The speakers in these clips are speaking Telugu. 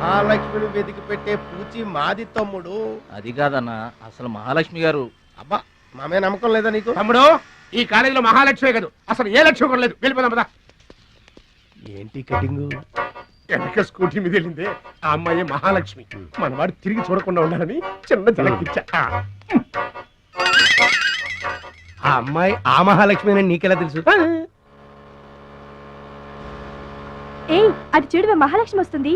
మహాలక్ష్మిని వెతికి పెట్టే పూచి మాది తమ్ముడు. అది కాదన్నా, అసలు మహాలక్ష్మి గారు. అబ్బా మామే నమ్మకం లేదా నీకు? తమ్ముడు ఈ కాలేజీలో మహాలక్ష్మి కాదు, అసలు ఏ లక్ష్యం కూడా లేదు. వెళ్ళిపోదాం పద. ఏంటి కటింగ్? వెనక స్కూటీ మీద వెళ్ళిందే ఆ అమ్మాయి మహాలక్ష్మి. మన వాడు తిరిగి చూడకుండా ఉండాలని చిన్న జలకిచ్చా. ఆ అమ్మాయి ఆ మహాలక్ష్మి అని నీకెలా తెలుసు? ఏయ్ అటు చూడు, మహాలక్ష్మి వస్తుంది.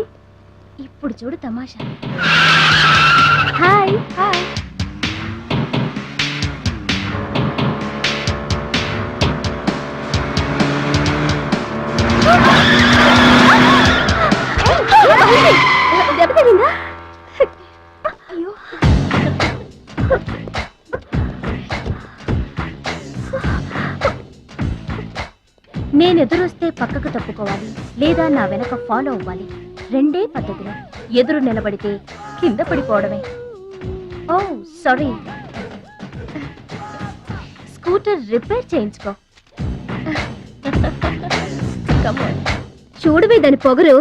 ఇప్పుడు చూడు తమాషా. Hi hi. దెబ్బ తగిలిందా? అయ్యో నేను ఎదురొస్తే పక్కకు తప్పుకోవాలి, లేదా నా వెనక ఫాలో అవ్వాలి. రెండే పద్ధతులు. ఎదురు నిలబడితే కింద పడిపోవడమే. ఓ సారీ, స్కూటర్ రిపేర్ చేయించుకో. చూడవే దాని పొగరు.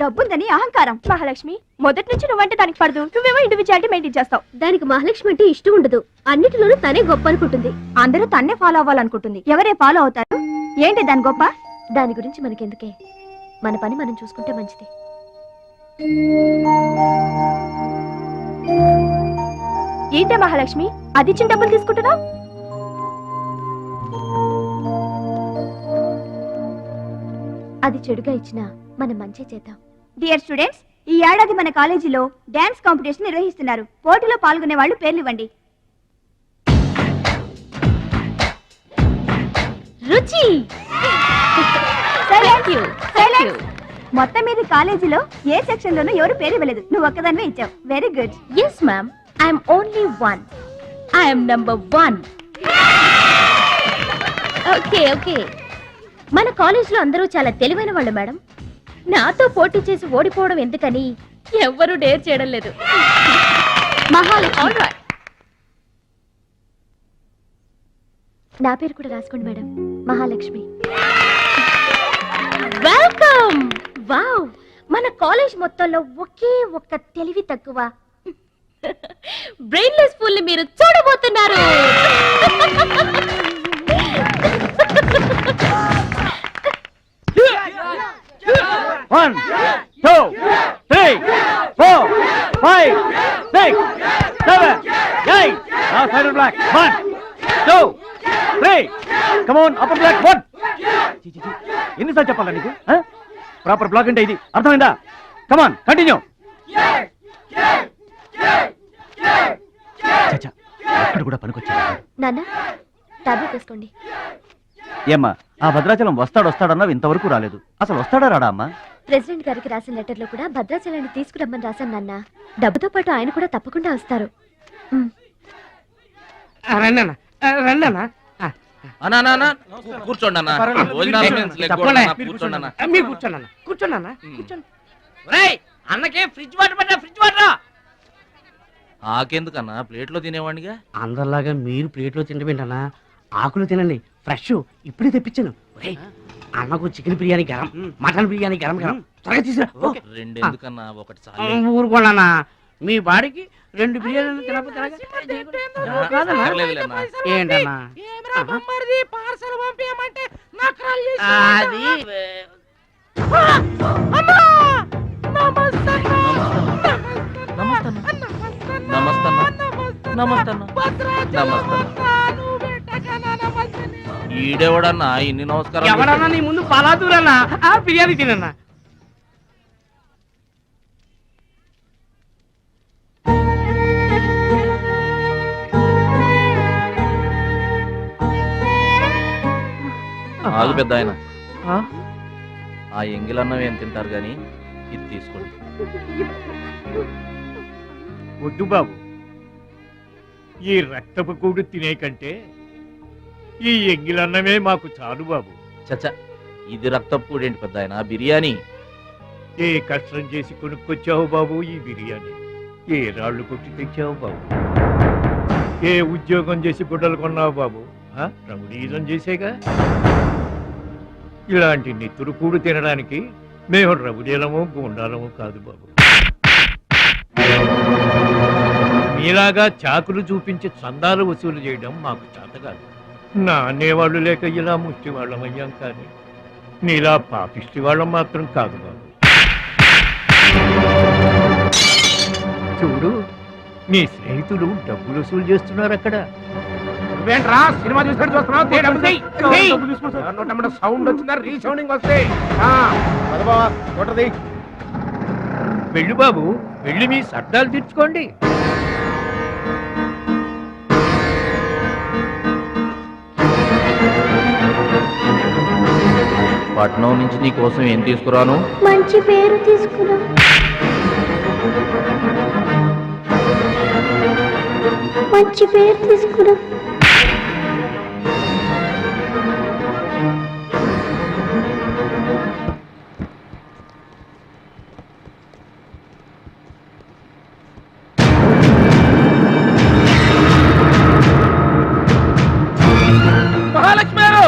డబ్బుందని అహంకారం. మహాలక్ష్మి మొదటి నుంచి నువ్వంటే దానికి పడదు. నువ్వేమో ఇండివిజువాలిటీ మెయింటైన్ చేస్తావు. దానికి మహాలక్ష్మి అంటే ఇష్టం ఉండదు. అన్నిటిలోనూ తనే గొప్ప అనుకుంటుంది. అందరూ తన్నే ఫాలో అవ్వాలనుకుంటుంది. ఎవరే ఫాలో అవుతారు? ఏంటి దాని గొప్ప? దాని గురించి మనకెందుకే, మన పని మనం చూసుకుంటే మంచిది. ఏంటే మహాలక్ష్మి అది ఇచ్చిన డబ్బులు తీసుకుంటున్నావు? అది చెడుగా ఇచ్చినా మనం మంచి చేద్దాం. డియర్ స్టూడెంట్స్, ఈ ఏడాది మన కాలేజీలో డాన్స్ కాంపిటీషన్ నిర్వహిస్తున్నారు. పోటీలో పాల్గొనే వాళ్ళు పేర్లు ఇవ్వండి. రుచి. మొత్తం మీద కాలేజీలో ఏ సెక్షన్ లోనూ ఎవరు పేరు ఇవ్వలేదు. నువ్వు ఒక్కదానివే ఇచ్చావు. Very good. Yes ma'am, I'm only one. I'm number 1. Okay okay. మన కాలేజీలో అందరూ చాలా తెలివైన వాళ్ళు మేడం. నాతో పోటీ చేసి ఓడిపోవడం ఎందుకని ఎవ్వరూ డేర్ చేయడం లేదు. మహాలక్ష్మి. నా పేరు కూడా రాసుకోండి మేడం, మహాలక్ష్మి. వెల్కమ్. వావ్, మన కాలేజ్ మొత్తంలో ఒకే ఒక్క తెలివి తక్కువ బ్రెయిన్లెస్ ఫుల్ ని మీరు చూడబోతున్నారు. One, two, three, 4, 5, 6, 7, 8. Now side black. 1, 2, 3. Come on, upper black. 1. ఎన్నిసార్లు చెప్పాలా నీకు? ప్రాపర్ బ్లాక్ అంటే ఇది, అర్థమైందా? Come on, continue. చచ్చా, అక్కడ కూడా పనికొచ్చా. నాన్న టాబ్లెట్ వేసుకోండి. ఏమ్మా, ఆ భద్రాచలం వస్తాడన్నావు, ఇంతవరకు రాలేదు. అసలు వస్తాడా రాడా అమ్మా? ప్రెసిడెంట్ గారికి రాసిన లెటర్ లో కూడా భద్రాచలాన్ని తీసుకురమ్మని రాశాను నాన్న. డబ్బుతో పాటు ఆయన కూడా తప్పకుండా వస్తారు. కూర్చోండి. అన్నకే ఫ్రిడ్జ్ వాటర్ పడ్డా, ఫ్రిడ్జ్ వాటర్. ఆకెందుకన్నా, ప్లేట్లో తినేవాడిగా. అందరిలాగా మీరు ప్లేట్లో తినబెట్టనా? ఆకులు తినండి, ఫ్రెష్ ఇప్పుడే తెప్పించాను. అన్నకు చికెన్ బిర్యానీ గరం, మటన్ బిర్యానీ గరం గరం. త్వరగా తీసుకురా. రెండు ఎందుకన్నా, ఒకటి ఊరుకోండి. మీ బాడీకి 2 బిర్యానీలు తినకపోతే ఏంటన్నా? అది ఈడెవడన్నా ఇన్ని నమస్కారం? ఎవడన్నా నీ ముందు పలాదూరన్నా ఆ బిర్యానీ తినన్నా. ఆగు పెద్ద ఆయన, ఆ ఎంగిలన్నం ఏం తింటారు గాని ఇది తీసుకోండి. వద్దు బాబు, ఈ రక్తపు కూడు తినే కంటే ఈ ఎంగిలన్నమే మాకు చాలు బాబు. చచ్చా, ఇది రక్తపు కూడేంటి పెద్ద ఆయన, బిర్యానీ. ఏ కష్టం చేసి కొనుక్కొచ్చావు బాబు ఈ బిర్యానీ? ఏ రాళ్లు కొట్టి తెచ్చావు బాబు? ఏ ఉద్యోగం చేసి గుడ్డలు కొన్నావు బాబు? రమణీయం చేసేగా. ఇలాంటి నెత్తురు కూడు తినడానికి మేము రవుడేలము గుండాలము కాదు బాబు. మీలాగా చాకులు చూపించి చందాలు వసూలు చేయడం మాకు చేతకాదు. నా అనేవాళ్ళు లేక ఇలా ముష్టి వాళ్ళం అయ్యాం, కానీ నీలా పాపిష్టి వాళ్ళం మాత్రం కాదు బాబు. చూడు, నీ స్నేహితులు డబ్బులు వసూలు చేస్తున్నారు అక్కడ. నువ్వేంట్రా సినిమా చూసినట్టు చూస్తున్నావు? సౌండ్ వచ్చిందా? రీసౌండింగ్ వస్తే వెళ్ళు బాబు, వెళ్ళి మీ సర్దాలు తీర్చుకోండి. పట్నం నుంచి నీ కోసం ఏం తీసుకురాను? మంచి పేరు తీసుకురా. మంచి పేరు తీసుకురా. మహాలక్ష్మి గారు!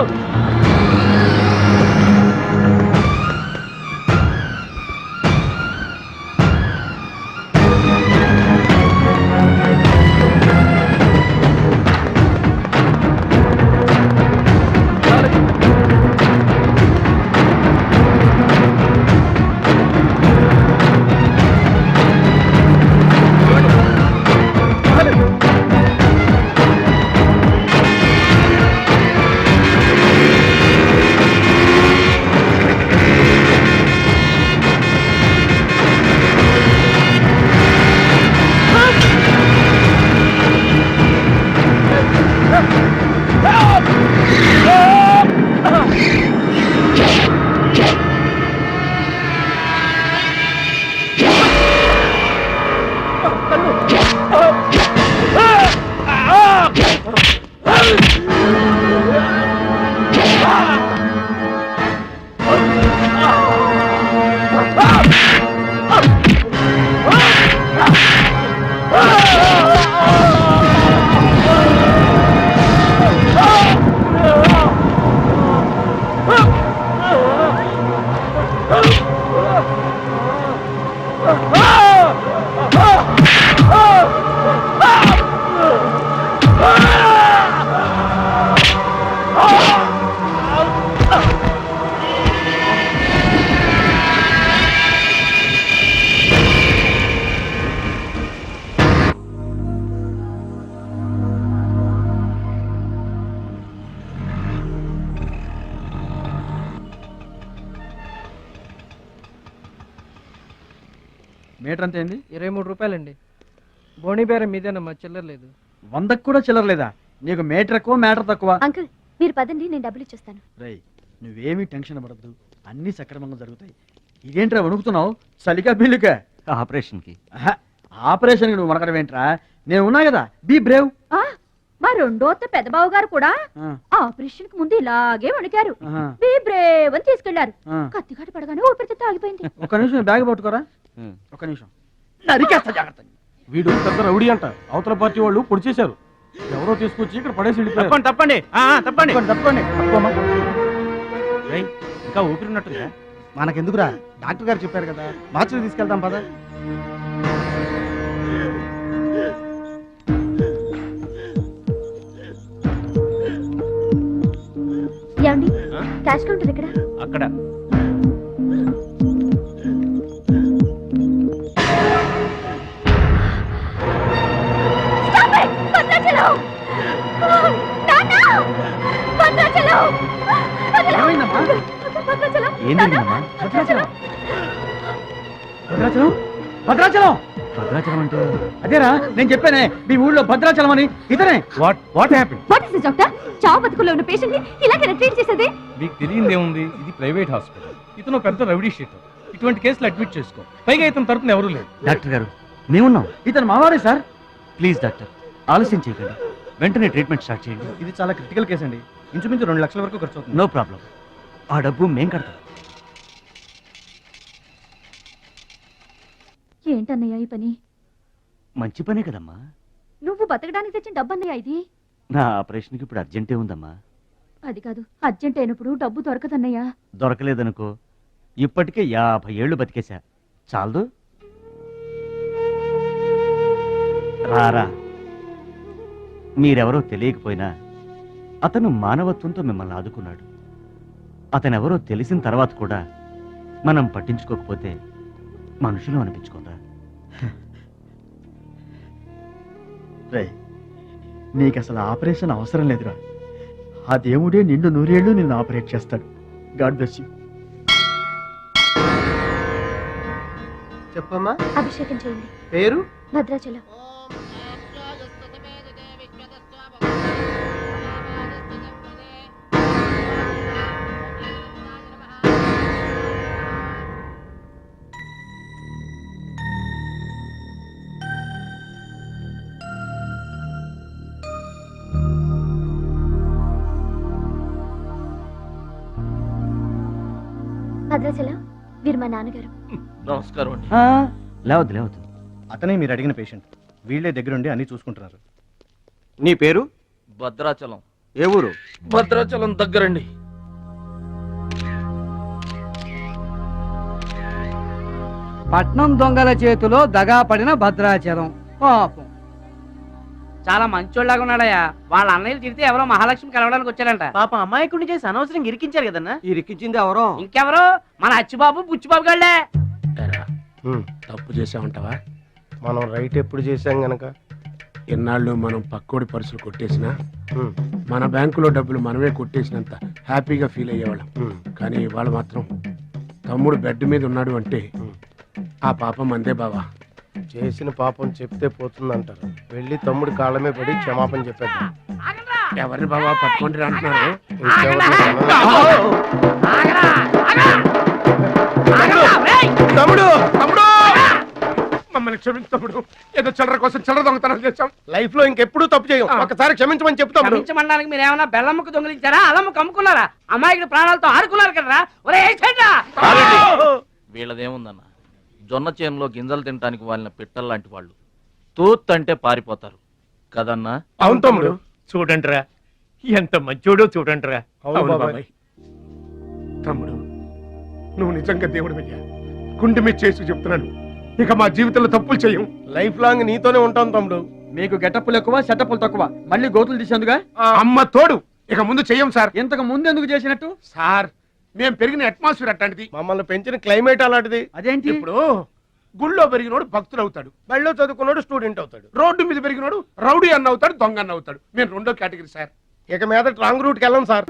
మీటర్ అంత ఏంది? 23 రూపాయలండి. బోణి బేరం మీదేనమ్మా, చిల్లర లేదు. 100కు కూడా చిల్లర లేదా? నీకు మీటర్ ఎక్కువ, మ్యాటర్ తక్కువ. అంకుల్ మీరు పదండి, నేను డబ్బులు ఇచ్చేస్తాను. రై, నువ్వేమీ టెన్షన్ పడద్దు, అన్ని సక్రమంగా జరుగుతాయి. ఇదేంట్రా వణుకుతున్నావు? సలికా బిల్లుకా? ఆపరేషన్కి. ఆపరేషన్కి నువ్వు వణకడం ఏంట్రా? నేను ఉన్నా కదా, బీ బ్రేవ్. మా రెండో పెద్దబాబు గారు కూడా ఆపరేషన్ కి ముందు ఇలాగే వణికారు. బీ బ్రేవ్ అని తీసుకెళ్లారు. కత్తికాట పడగానే ఊపిరితిత్తు ఆగిపోయింది. ఒక్క నిమిషం బ్యాగ్ పట్టుకోరా. ఒక్క నిమిషం, నరికేస్తా జాగ్రత్త. వీడు పెద్ద రౌడీ అంట, అవతల పార్టీ వాళ్ళు పొడి చేశారు. ఎవరో తీసుకొచ్చి ఇక్కడ పడేసి వెళ్ళిపోయారు. తప్పండి తప్పండి తప్పండి. ఇంకా ఊపిరినట్టుందా? మనకెందుకురా, డాక్టర్ గారు చెప్పారు కదా, మార్చిలో తీసుకెళ్తాం పద. ఏమండి, క్యాష్ కౌంటర్ ఎక్కడ? అక్కడ భద్రాచలం భద్రాచలం భద్రాచలం అంటే అదేరా నేను చెప్పానే, మీ ఊళ్ళో భద్రాచలం అని. ఇతనే. What happen? What is this doctor? చావు బతుకుల్లో ఉన్న పేషెంట్ ని ఇలాగే ట్రీట్ చేసేది? మీకు తెలియదేముంది, ఇది ప్రైవేట్ హాస్పిటల్. ఇతను పెద్ద రౌడీ షీటర్. ఇటువంటి కేసులు అడ్మిట్ చేసుకో. పైగా ఇతని తరపున ఎవరూ లేరు. డాక్టర్ గారు మేమున్నాం. ఇతను మావాడే సార్. ప్లీజ్ డాక్టర్, ఆలస్యం చేయకండి, వెంటనే ట్రీట్మెంట్ స్టార్ట్ చేయండి. ఇది చాలా క్రిటికల్ కేసు అండి, ఇంచుమించు 2 లక్షల వరకు ఖర్చు అవుతుంది. నో ప్రాబ్లం, ఆ డబ్బు మేం కడతాం. ఏంటన్నయ్య ఈ పని? మంచి పనే కదమ్మా. నువ్వు బతకడానికి తెచ్చిన డబ్బన్నయ్య ఇది. నా ఆపరేషన్కి ఇప్పుడు అర్జెంటే ఉందమ్మా. అది కాదు, అర్జెంట్ అయినప్పుడు డబ్బు దొరకదన్నయ్య. దొరకలేదనుకో, ఇప్పటికే 50 ఏళ్ళు బతికేశా, చాలదు. రారా మీరెవరో తెలియకపోయినా అతను మానవత్వంతో మిమ్మల్ని ఆదుకున్నాడు. అతనెవరో తెలిసిన తర్వాత కూడా మనం పట్టించుకోకపోతే మనుషులు అనిపించుకోరా. రే, నీకు అసలు ఆపరేషన్ అవసరం లేదురా. ఆ దేవుడే నిండు నూరేళ్లు నిన్ను ఆపరేట్ చేస్తాడు. God bless you. చెప్పమ్మా. అభిషేకం చేయండి. పేరు? భద్రాచలం. భద్రాచలం, వీరు మా నాన్నగారు. నమస్కారం అండి. లేవద్దు లేవద్దు. అతనే మీరు అడిగిన పేషెంట్. వీళ్ళే దగ్గరుండి అన్ని చూసుకుంటున్నారు. నీ పేరు? భద్రాచలం. ఏ ఊరు? భద్రాచలం దగ్గరండి. పట్నం దొంగల చేతిలో దగా పడిన భద్రాచలం. పాపం. చాలా మంచోళ్ళగా ఉన్నాడయ్యా. వాళ్ళ అన్నయ్యలు తిరిగితే ఎవరో మహాలక్ష్మి కలవడానికి వచ్చారంట. పాపం అమాయకుడిని చేసి అనవసరంగా ఇరికించారు కదన్నా. ఇరికించింది ఎవరో? ఇంకెవరు? మన అచ్చిబాబు బుచ్చిబాబు గాళ్ళే. తప్పు చేసామంటావా? మనం రైట్ ఎప్పుడు చేశాం గనక ఎన్నాళ్ళు మనం పక్కోడి పర్సులు కొట్టేసినా మన బ్యాంకులో డబ్బులు మనమే కొట్టేసినంత హ్యాపీగా ఫీల్ అయ్యేవాళ్ళం. కానీ వాళ్ళు మాత్రం తమ్ముడు బెడ్ మీద ఉన్నాడు అంటే ఆ పాపం అందే బావా. చేసిన పాపం చెప్తే పోతుందంటారు. వెళ్ళి తమ్ముడి కాళ్ళమే పడి క్షమాపణ చెప్పేద్దాం. ఎవరిని బావా పట్టుకుంటారు అంటున్నారు? తమ్ముడు తమ్ముడు మమ్మల్ని క్షమించు తమ్ముడు. ఏదో చిల్లర కోసం చిల్లర దొంగతనం చేశాం. లైఫ్ లో ఇంకెప్పుడు తప్పు చేయం. ఒకసారి క్షమించమని చెప్తాం. క్షమించమనడానికి మీరు ఏమన్నా బెల్లమ్మకు దొంగిలించారా? అలమ్మకు అమ్ముకున్నారా? అమ్మాయికి ప్రాణాలతో ఆడుకున్నారు కదరా. ఒరే వీళ్ళదేముందన్న, జొన్న చేనులో గింజలు తినడానికి వాళ్ళని పిట్టల్లాంటి వాళ్ళు. తూత్ అంటే పారిపోతారు కదన్నా. అవును తమ్ముడు. చూడండిరా ఎంత మంచోడో చూడండిరా. అవును బాబాయ్. తమ్ముడు నువ్వు నిజంగా దేవుడు అయ్యా. గుండె మీద చేసి చెప్తున్నాను, ఇక మా జీవితంలో తప్పులు చేయం. లైఫ్ లాంగ్ నీతోనే ఉంటాం తమ్ముడు. మీకు గెటప్పులు ఎక్కువ, సెటప్పులు తక్కువ. మళ్ళీ గోతులు తీసేందుగా అమ్మ తోడు. ఇక ముందు చెయ్యం సార్. ఇంతకు ముందు ఎందుకు చేసినట్టు? సార్ మేము పెరిగిన అట్మాస్ఫియర్ అట్లాంటిది. మమ్మల్ని పెంచిన క్లైమేట్ అలాంటిది. అదేంటి? ఇప్పుడు గుళ్ళో పెరిగినోడు భక్తుడు అవుతాడు, బడిలో చదువుకున్నాడు స్టూడెంట్ అవుతాడు, రోడ్డు మీద పెరిగినోడు రౌడీ అన్న అవుతాడు, దొంగ అన్న అవుతాడు. మేము రెండో కేటగిరీ సార్. ఇక మీద రాంగ్ రూట్కి వెళ్ళం సార్.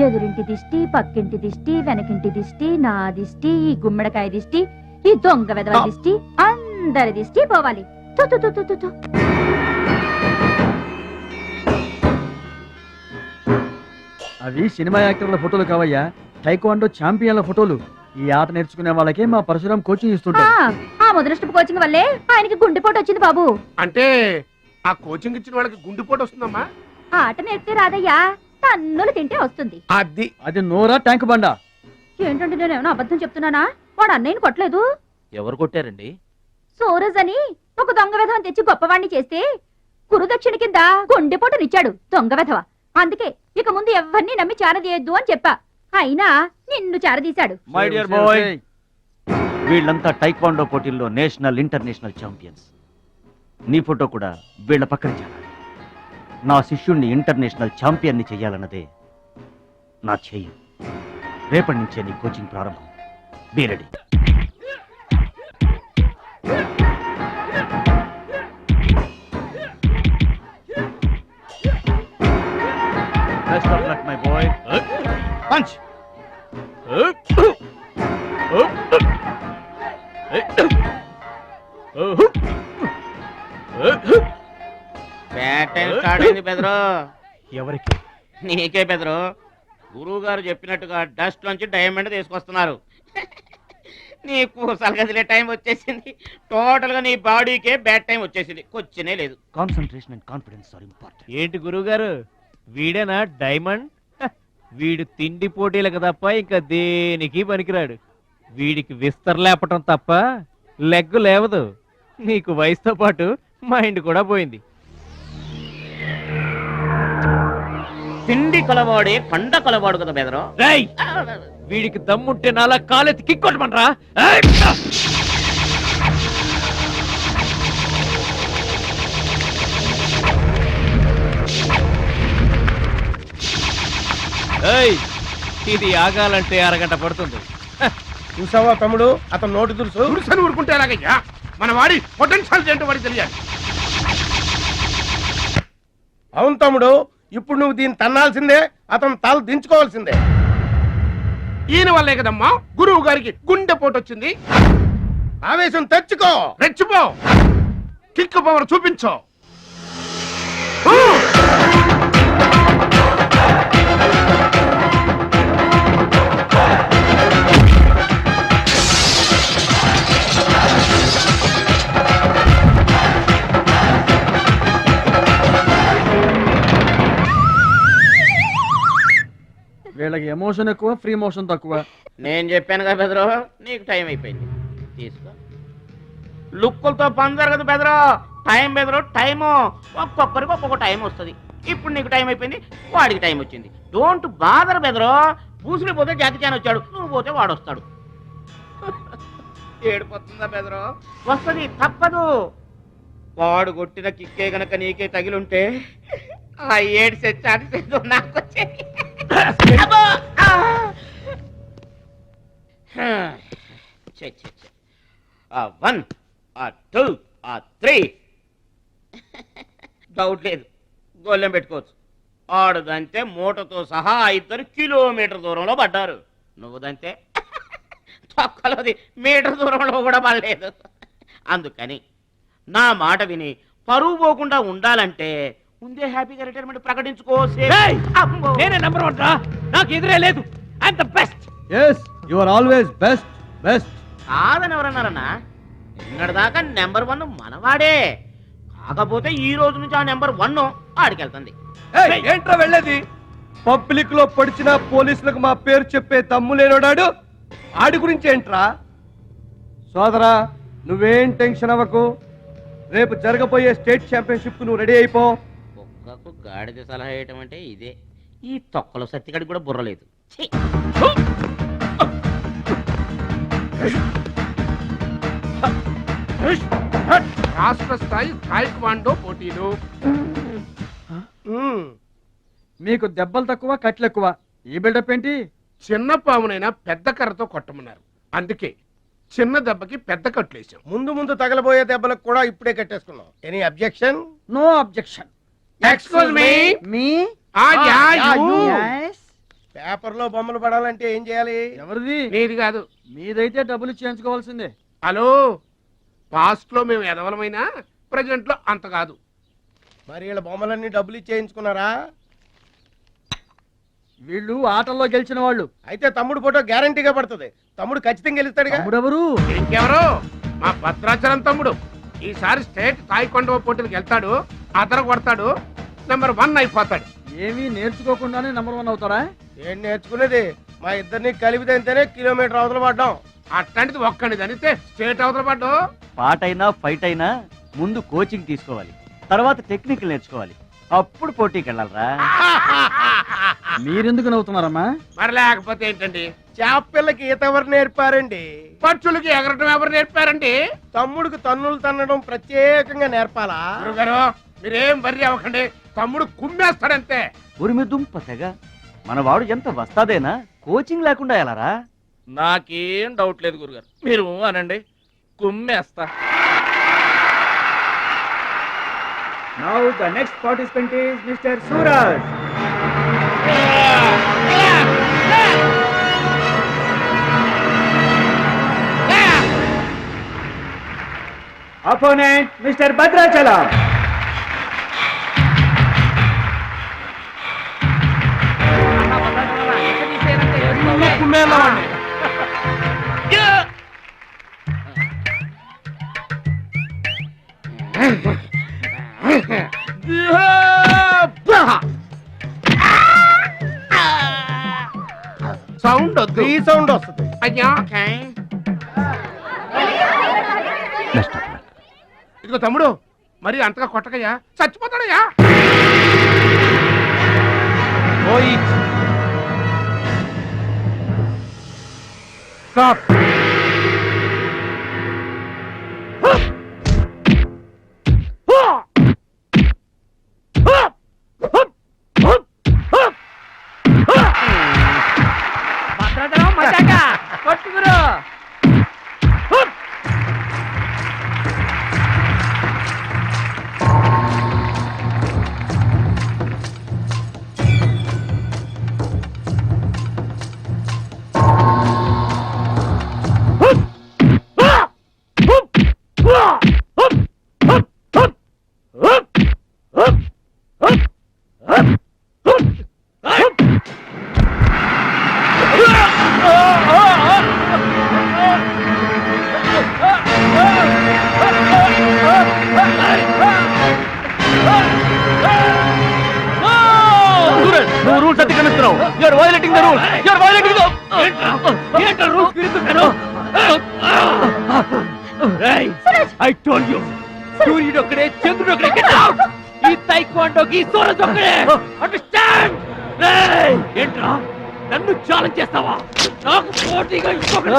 ఎదురింటి దిష్టి, పక్కింటి దిష్టి, వెనకింటి దిష్టి, నా దిష్టి, ఈ గుమ్మడికాయ దిష్టి, ఈ దొంగ వెధవ దిష్టి, అందరి దిష్టి పోవాలి. తు, తు, తు, తు, తు, తు. అవి సినిమా యాక్టర్ల ఫోటోలు కావయ్యా, టైక్వాండో ఛాంపియన్ల ఫోటోలు. ఈ ఆట నేర్చుకునే వాళ్ళకే మా పరశురాం కోచింగ్ ఇస్తుంటాడు. ఆ మొదలస్టపు కోచింగ్ వల్లే ఆయనకి గుండెపోటు వచ్చింది బాబు. అంటే ఆ కోచింగ్ ఇచ్చిన వాళ్ళకి గుండెపోటు వస్తుందమ్మా? ఆట నేర్పితే రాదయ్యా, తన్నులు తింటే వస్తుంది. అది నోరా ట్యాంక్ బండా? ఏంటంటే నేను ఏమైనా అబద్ధం చెప్తున్నానా? వాడు అన్నయ్యని కొట్టలేదు. ఎవరు కొట్టారండి? సూరజ్ అని ఒక దొంగ వెధవని తెచ్చి గొప్పవాణ్ణి చేస్తే గురుదక్షిణ కింద గుండెపోటునిచ్చాడు దొంగ వెధవ. అందుకే ఇక ముందు ఎవరిని నమ్మి చారదీయద్దు అని చెప్పా. అయినా నిన్ను చారదీశాడు. మై డియర్ బాయ్, వీళ్ళంతా టైక్వాండో పోటీల్లో నేషనల్ ఇంటర్నేషనల్ ఛాంపియన్స్. నీ ఫోటో కూడా వీళ్ళ పక్కన చేరాలి. నా శిష్యుణ్ణి ఇంటర్నేషనల్ ఛాంపియన్ని చెయ్యాలన్నదే నా ధ్యేయం. రేపటి నుంచే నీ కోచింగ్ ప్రారంభం. Be ready. Best of luck my boy. Punch. Bad time start అయింది బెదరు. ఎవరికి? నీకే బెదరు. గురువు గారు చెప్పినట్టుగా డస్ట్ నుంచి డైమండ్ తీసుకొస్తున్నారు. నీకు సలగదిలే టైం వచ్చేసింది. టోటల్ గా నీ బాడీకే బ్యాడ్ టైం వచ్చేసింది. కొచ్చినే లేదు. Concentration and confidence are important. ఏంటి గురువు గారు, వీడేనా డైమండ్? వీడు తిండి పోటీలకు తప్ప ఇంకా దేనికి పనికిరాడు. వీడికి విస్తర లేపటం తప్ప లెగ్గు లేవదు. నీకు వయసుతో పాటు మైండ్ కూడా పోయింది. తిండి కొలవాడే కండ కొలవాడు కదా బెదరు. వీడికి దమ్ముంటే నాలా కాలెత్తి కిక్కొట్టమనరా. ఇది ఆగాలంటే అరగంట పడుతుంది. చూసావా తమ్ముడు, అతను నోటి దురుసు. తులసని ఊరుకుంటే ఎలాగయ్యా? మన వాడి పొటెన్షియల్ ఏంటో వాడికి తెలియాలి. అవును తమ్ముడు, ఇప్పుడు నువ్వు దీన్ని తన్నాల్సిందే, అతను తల దించుకోవాల్సిందే. ఈయన వల్లే కదమ్మా గురువు గారికి గుండె పోటు వచ్చింది. ఆవేశం తెచ్చుకో, రెచ్చిపో, కిక్ పవర్ చూపించో. వీళ్ళకి ఎమోషన్ ఎక్కువ, ఫ్రీ మోషన్ తక్కువ. నేను చెప్పాను కదా బెదరు, నీకు టైం అయిపోయింది, తీసుకో. లుక్కులతో పని జరగదు బెదరు, టైం బెదరు, టైము. ఒక్కొక్కరికి ఒక్కొక్క టైం వస్తుంది. ఇప్పుడు నీకు టైం అయిపోయింది, వాడికి టైం వచ్చింది. డోంట్ బాదర్ బెదరు. పూసులు పోతే జాతి చాన్ వచ్చాడు, నువ్వు పోతే వాడు వస్తాడు. ఏడిపోతుందా బెదరు? వస్తుంది, తప్పదు. వాడు కొట్టిన కిక్కే గనక నీకే తగిలుంటే ఆ ఏడిసే చాటిసేదో నాకు వచ్చేది. అబ్బో! ఆ! ఛే, ఛే, ఛే. ఆ 1, ఆ 2, ఆ 3. డౌట్ లేదు, గోళ్ళెం పెట్టుకోవచ్చు. ఆడుదంతే మూటతో సహా 2 కిలోమీటర్ దూరంలో పడ్డారు. నువ్వుదంతే తొక్కలోది మీటర్ దూరంలో కూడా పడలేదు. అందుకని నా మాట విని పరువు పోకుండా ఉండాలంటే ముందే హ్యాపీగా రిటైర్మెంట్ ప్రకటించుకో. నేనే నెంబర్ 1 రా, నాకు ఎదురే లేదు. I'm the best. yes you are always best. కాదని ఎవరన్నారన్నా? నిన్నటిదాకా నెంబర్ 1 మనవాడే. కాకపోతే ఈ రోజు నుంచి ఆ నెంబర్ 1 ఆడికెళ్తుంది. ఏంట్రా వెళ్ళేది? పబ్లిక్ లో పడిచిన పోలీసులకు మా పేరు చెప్పే దమ్ము లేనోడాడు ఆడి గురించి ఏంట్రా? సోదరా, నువ్వేం టెన్షన్ అవ్వకు. రేపు జరగబోయే స్టేట్ ఛాంపియన్షిప్ నువ్వు రెడీ అయిపో. కుక్కకు గాడిద సలహా వేయటం అంటే ఇదే. ఈ తొక్కలో సత్తిగడికి కూడా బుర్రలేదు. ఛీ! రాష్ట్ర స్థాయి తాయిక్వాండో పోటీలు. మీకు దెబ్బలు తక్కువ, కట్లు ఎక్కువ. ఈ బిల్డప్ ఏంటి? చిన్న పామునైనా పెద్ద కర్రతో కొట్టమన్నారు, అందుకే చిన్న దెబ్బకి పెద్ద కట్లేసాం. ముందు ముందు తగలబోయే దెబ్బలకు కూడా ఇప్పుడే కట్టేసుకున్నాం. Any objection? No objection. Excuse me. మీ పేపర్ లో బొమ్మలు పడాలంటే ఏం చేయాలి? ఎవరిది? నీది కాదు. మీదైతే డబ్బులు చేయించుకోవాల్సిందే. హలో, పాస్ట్ లో మేము ఎదవలమైనా ప్రజెంట్ లో అంత కాదు. మరి వీళ్ళ బొమ్మలన్నీ డబ్బులు ఇచ్చేయించుకున్నారా? వీళ్ళు ఆటల్లో గెలిచిన వాళ్ళు. అయితే తమ్ముడు ఫోటో గ్యారంటీగా పడుతుంది. తమ్ముడు ఖచ్చితంగా గెలుస్తాడుగా. తమ్ముడెవరు? ఇంకెవరు? మా భద్రాచలం తమ్ముడు. ఈసారి స్టేట్ తాయికొండ పోటీలకు వెళ్తాడు, అతను కొడతాడు, నెంబర్ 1 అయిపోతాడు. ఏమీ నేర్చుకోకుండానే నెంబర్ 1 అవుతారా? ఏం నేర్చుకునేది? మా ఇద్దరిని కలిపితేనే కిలోమీటర్ అవతల పడ్డాం. అట్లాంటిది ఒక్కడిది అనితే స్టేట్ అవతల పడ్డు. పాటైనా ఫైట్ అయినా ముందు కోచింగ్ తీసుకోవాలి, తర్వాత టెక్నిక్ నేర్చుకోవాలి, అప్పుడు పోటీకి వెళ్ళాలరా. మీరెందుకు నవ్వుతున్నారమ్మా? మరి లేకపోతే ఏంటండి? చేప పిల్లకి ఈత ఎవరు నేర్పారండి? పక్షులకి ఎగరటం ఎవరు నేర్పారండి? తమ్ముడికి తన్నులు తన్నడం ప్రత్యేకంగా నేర్పాలా? గురుగారు, మీరేం వర్రీ అవ్వకండి, తమ్ముడు కుమ్మేస్తాడంతే. ఉరిమి దుంప తెగ. మన వాడు ఎంత వస్తాదేనా, కోచింగ్ లేకుండా ఎలారా? నాకేం డౌట్ లేదు గురుగారు, మీరు అనండి, కుమ్మేస్తా. Now the next participant is Mr. Suraj. Opponent Mr. Bhadrachalam. Sound వద్దు, ఈ సౌండ్ వస్తుంది. అయ్యా ఇదిగో తమ్ముడు, మరి అంతగా కొట్టకయ్యా, చచ్చిపోతాడయ్యా. Stop. నువ్వు రూల్స్ అతిక్రమిస్తున్నావు. You're violating the rule. You're violating the rules. I told you సూర్యుడు ఒక్కడే చంద్రుడు ఒక్కడే. Get out. ఈ తైక్వాండోకి సూరజ్ ఒక్కడే. అండర్స్టాండ్? ఏంట్రా నన్ను ఛాలెంజ్ చేస్తావా? నాకు పోటీగా ఇంకొకటి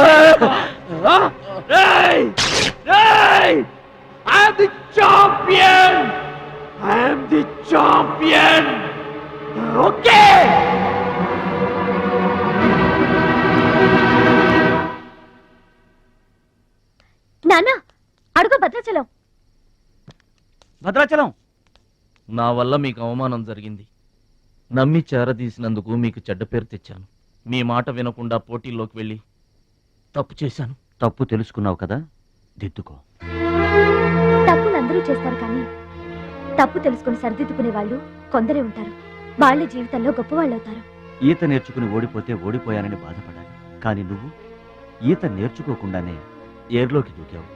I am the champion. I am the champion. Okay. నాన్న అడుగు భద్రాచలం. భద్రాచలం, నా వల్ల మీకు అవమానం జరిగింది. నమ్మి చేరదీసినందుకు మీకు చెడ్డ పేరు తెచ్చాను. మీ మాట వినకుండా పోటీల్లోకి వెళ్ళి తప్పు చేశాను. తప్పు తెలుసుకున్నావు కదా, దిద్దుకో. తప్పులు అందరూ చేస్తారు కానీ తప్పు తెలుసుకుని సరిదిద్దుకునే వాళ్ళు కొందరే ఉంటారు. వాళ్ళ జీవితంలో గొప్పవాళ్ళు అవుతారు. ఈత నేర్చుకుని ఓడిపోతే ఓడిపోయానని బాధపడాలి. కానీ నువ్వు ఈత నేర్చుకోకుండానే ఏర్లోకి దూకావు.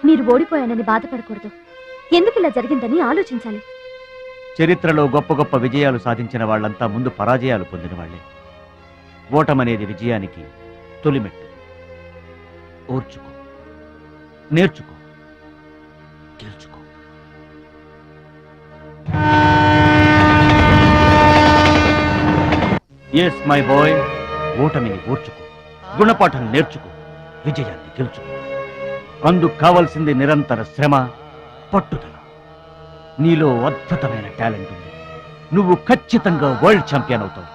మీరు ఓడిపోయానని బాధపడకూడదు. ఎందుకు ఇలా జరిగిందని ఆలోచించాలి. చరిత్రలో గొప్ప గొప్ప విజయాలు సాధించిన వాళ్ళంతా ముందు పరాజయాలు పొందిన వాళ్లే. ఓటమనేది విజయానికి తొలిమెట్టు. ఓర్చుకో, నేర్చుకో, గెలుచుకో. ఎస్ మై బాయ్, ఓటమిని ఓర్చుకో, గుణపాఠం నేర్చుకో, విజయాన్ని గెలుచుకో. అందుకు కావలసింది నిరంతర శ్రమ, పట్టుదల. నీలో అద్భుతమైన టాలెంట్ ఉంది. నువ్వు ఖచ్చితంగా వరల్డ్ ఛాంపియన్ అవుతావు.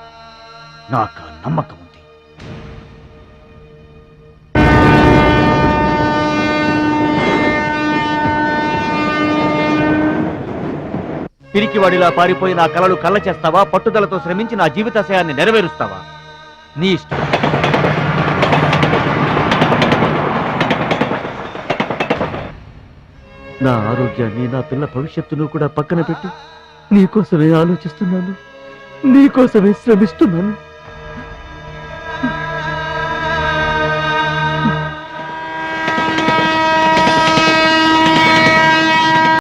నాకు ఆ నమ్మకం ఉంది. పిరికివాడిలా పారిపోయి నా కలలు కళ్ళ చేస్తావా? పట్టుదలతో శ్రమించి నా జీవితాశయాన్ని నెరవేరుస్తావా? నీ ఇష్టం. నా ఆరోగ్యాన్ని, నా పిల్ల భవిష్యత్తును కూడా పక్కన పెట్టి నీకోసమే ఆలోచిస్తున్నాను, నీకోసమే శ్రమిస్తున్నాను.